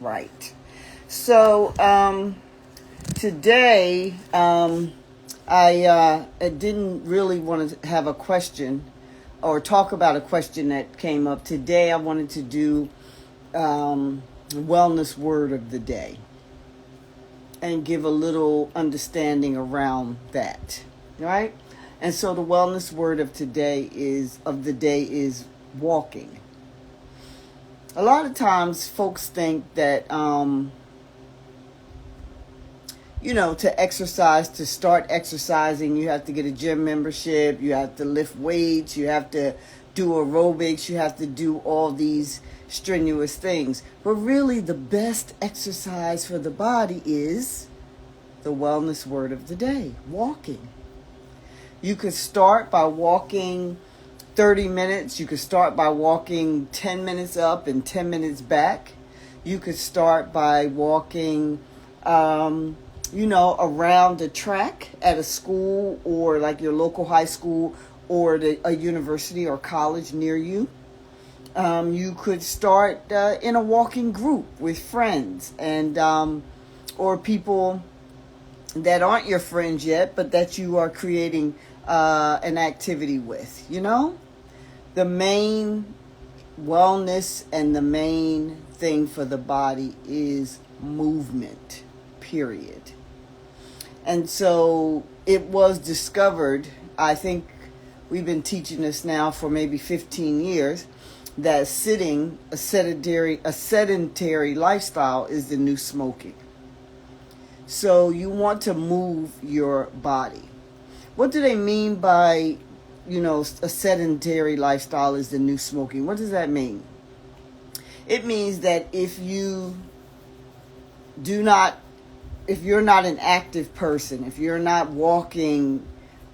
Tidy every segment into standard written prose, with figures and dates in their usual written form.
Right. So today, I didn't really want to have a question or talk about a question that came up. Today I wanted to do wellness word of the day and give a little understanding around that. Right? And so the wellness word of the day is walking. A lot of times folks think that to exercise, to start exercising, you have to get a gym membership, you have to lift weights, you have to do aerobics, you have to do all these strenuous things. But really, the best exercise for the body is the wellness word of the day, walking. You could start by walking 30 minutes. You could start by walking 10 minutes up and 10 minutes back. You could start by walking around the track at a school or like your local high school or a university or college near you. You could start in a walking group with friends and or people that aren't your friends yet, but that you are creating an activity with. The main wellness and the main thing for the body is movement, period. And so it was discovered, I think we've been teaching this now for maybe 15 years, that sitting, a sedentary lifestyle is the new smoking. So you want to move your body. What do they mean by, a sedentary lifestyle is the new smoking? What does that mean? It means that if you're not an active person, if you're not walking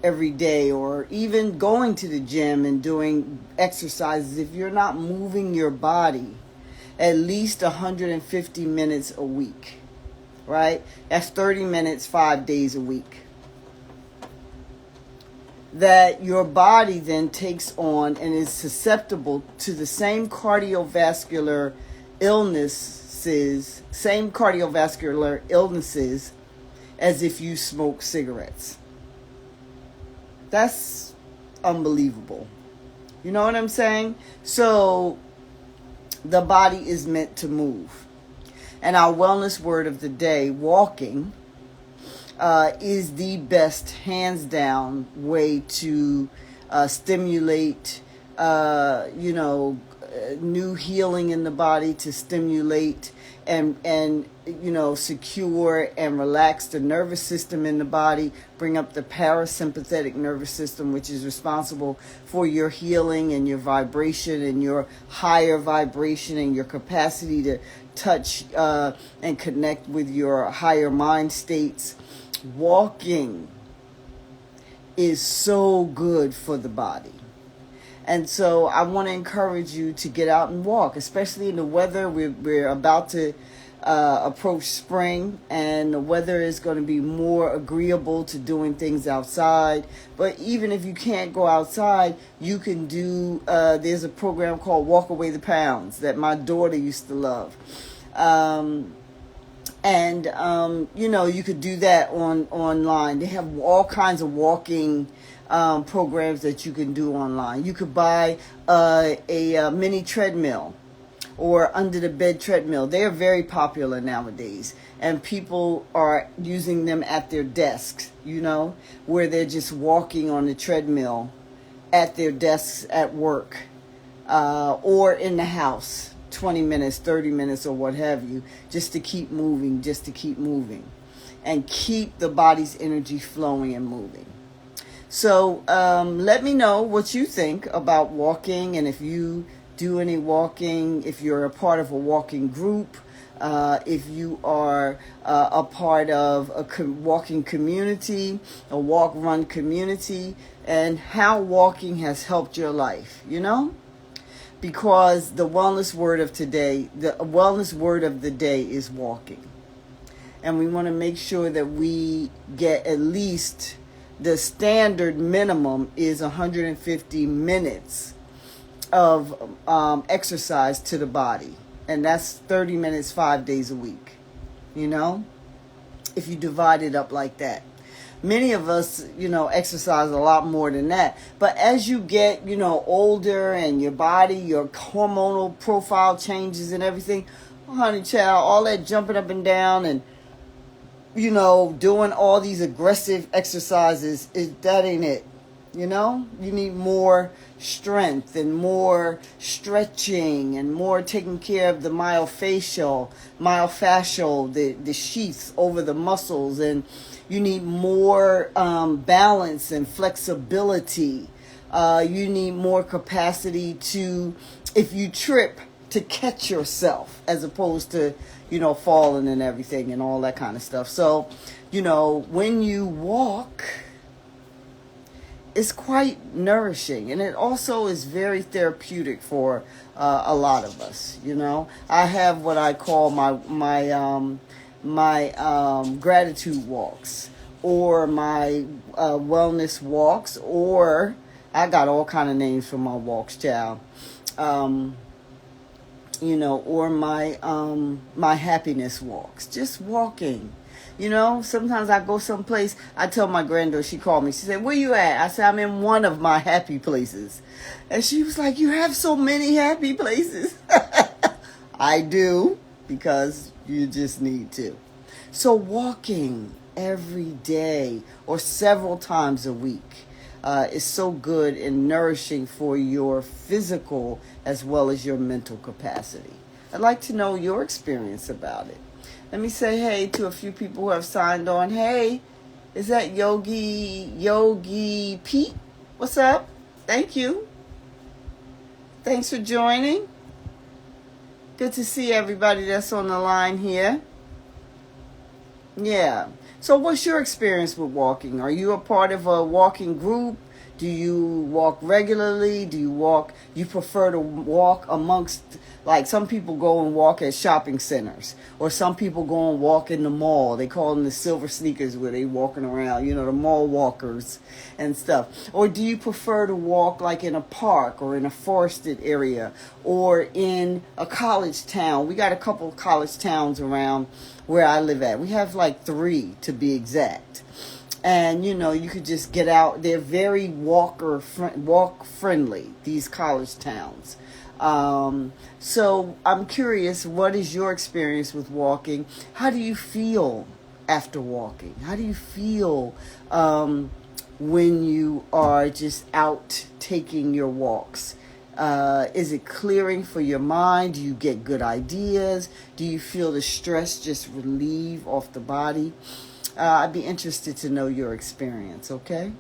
every day or even going to the gym and doing exercises, if you're not moving your body at least 150 minutes a week, right? That's 30 minutes, 5 days a week. That your body then takes on and is susceptible to the same cardiovascular illnesses as if you smoke cigarettes. That's unbelievable. You know what I'm saying? So the body is meant to move. And our wellness word of the day, walking, is the best, hands down, way to stimulate, new healing in the body, to stimulate and secure and relax the nervous system in the body, bring up the parasympathetic nervous system, which is responsible for your healing and your vibration and your higher vibration and your capacity to touch and connect with your higher mind states. Walking is so good for the body. And so I want to encourage you to get out and walk, especially in the weather. We're about to approach spring, and the weather is going to be more agreeable to doing things outside. But even if you can't go outside, you can do, there's a program called Walk Away the Pounds that my daughter used to love. You could do that online. They have all kinds of walking programs that you can do online. You could buy a mini treadmill or under the bed treadmill. They are very popular nowadays, and people are using them at their desks, where they're just walking on the treadmill at their desks at work or in the house. 20 minutes, 30 minutes, or what have you, just to keep moving, and keep the body's energy flowing and moving. So let me know what you think about walking, and if you do any walking, if you're a part of a walking group, if you are a part of a walking community, a walk-run community, and how walking has helped your life, Because the wellness word of the day is walking. And we want to make sure that we get at least the standard minimum is 150 minutes of exercise to the body. And that's 30 minutes, 5 days a week, you know, if you divide it up like that. Many of us, exercise a lot more than that. But as you get, older and your body, your hormonal profile changes and everything, oh, honey child, all that jumping up and down and, doing all these aggressive exercises, that ain't it. You need more strength and more stretching and more taking care of the myofascial, the sheaths over the muscles, and you need more balance and flexibility. You need more capacity to, if you trip, to catch yourself as opposed to, falling and everything and all that kind of stuff. So, when you walk, it's quite nourishing, and it also is very therapeutic for a lot of us. I have what I call my gratitude walks, or my wellness walks, or I got all kind of names for my walks, child. Or my happiness walks, just walking. Sometimes I go someplace, I tell my granddaughter, she called me, she said, "Where you at?" I said, "I'm in one of my happy places." And she was like, "You have so many happy places." I do, because you just need to. So walking every day or several times a week is so good and nourishing for your physical as well as your mental capacity. I'd like to know your experience about it. Let me say hey to a few people who have signed on. Hey, is that Yogi Pete? What's up? Thank you. Thanks for joining. Good to see everybody that's on the line here. Yeah. So what's your experience with walking? Are you a part of a walking group? Do you walk regularly? You prefer to walk amongst, like some people go and walk at shopping centers, or some people go and walk in the mall. They call them the silver sneakers, where they walking around, the mall walkers and stuff. Or do you prefer to walk like in a park or in a forested area or in a college town? We got a couple of college towns around where I live at. We have like 3 to be exact. And, you could just get out. They're very walk friendly, these college towns. So I'm curious, what is your experience with walking? How do you feel after walking? How do you feel when you are just out taking your walks? Is it clearing for your mind? Do you get good ideas? Do you feel the stress just relieve off the body? I'd be interested to know your experience, okay?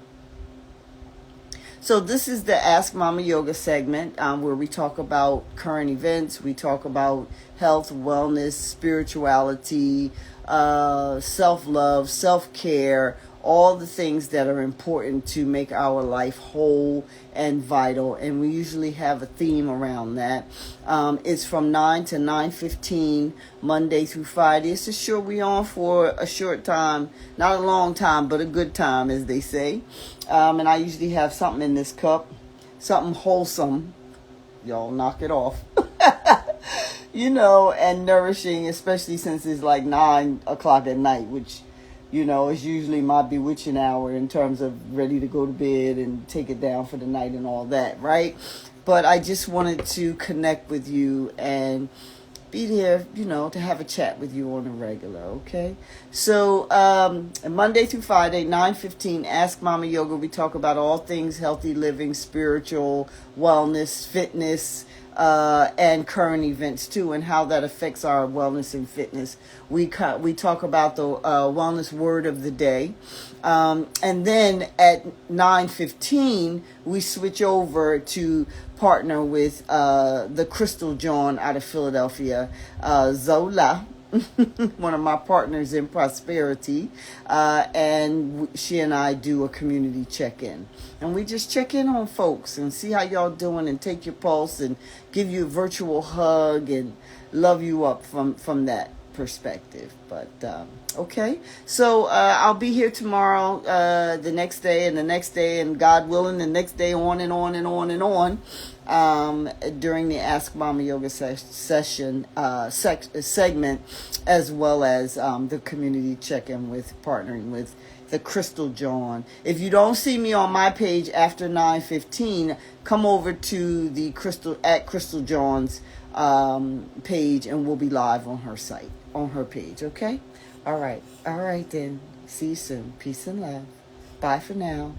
So this is the Ask Mama Yoga segment where we talk about current events. We talk about health, wellness, spirituality, self-love, self-care, all the things that are important to make our life whole and vital. And we usually have a theme around that. It's from 9 to 9:15, Monday through Friday. It's a short, we on for a short time, not a long time, but a good time, as they say. And I usually have something in this cup, something wholesome. Y'all knock it off. And nourishing, especially since it's like 9 o'clock at night, which it's usually my bewitching hour in terms of ready to go to bed and take it down for the night and all that, right? But I just wanted to connect with you and be there, to have a chat with you on a regular, okay? So Monday through Friday, 9:15, Ask Mama Yoga. We talk about all things healthy living, spiritual, wellness, fitness, and current events too, and how that affects our wellness and fitness. We talk about the wellness word of the day, and then at 9:15 we switch over to partner with the Crystal John out of Philadelphia, Zola. One of my partners in prosperity, and she and I do a community check-in, and we just check in on folks and see how y'all doing and take your pulse and give you a virtual hug and love you up from that perspective. But okay, so I'll be here tomorrow, the next day, and the next day, and God willing, the next day, on and on and on and on. during the Ask Mama Yoga session segment, as well as the community check-in with partnering with the Crystal John. If you don't see me on my page after 9:15, come over to the Crystal John's page, and we'll be live on her site, on her page. Okay. All right then. See you soon. Peace and love. Bye for now.